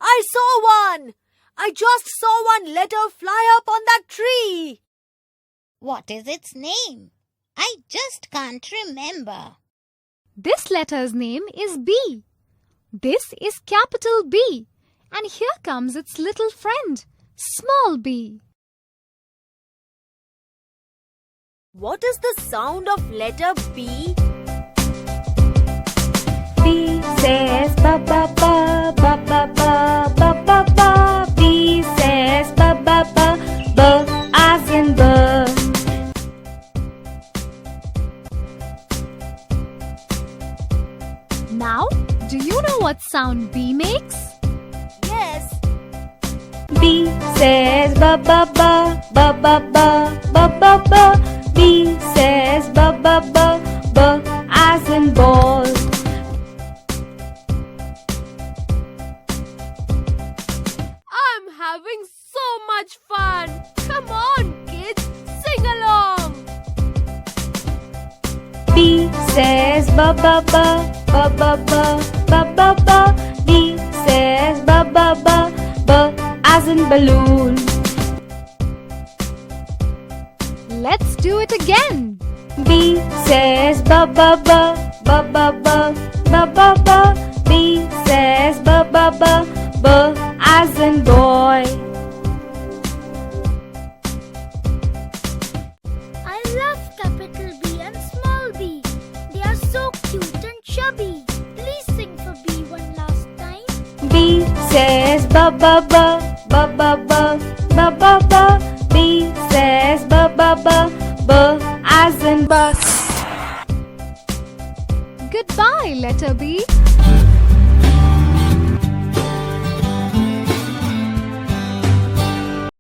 I saw one! I just saw one letter fly up on that tree. What is its name? I just can't remember. This letter's name is B. This is capital B. And here comes its little friend, small b. What is the sound of letter B? B says ba ba ba ba ba ba ba ba ba. B says ba ba ba ba as in bird. Now, do you know what sound B makes? Yes. B says ba ba ba ba ba ba ba ba ba. B says ba ba ba ba as in ball. I'm having so much fun. Come on, kids, sing along. B says ba ba ba ba ba ba ba ba ba. B says ba ba ba ba as in balloon. Let's do it again. B says ba ba ba ba ba ba ba ba ba. B says ba ba ba ba as in boy. I love capital B and small b. They are so cute and chubby. Please sing for B one last time. B says ba ba ba ba ba ba ba ba ba. B says ba ba ba ba as in bus. Goodbye, letter B.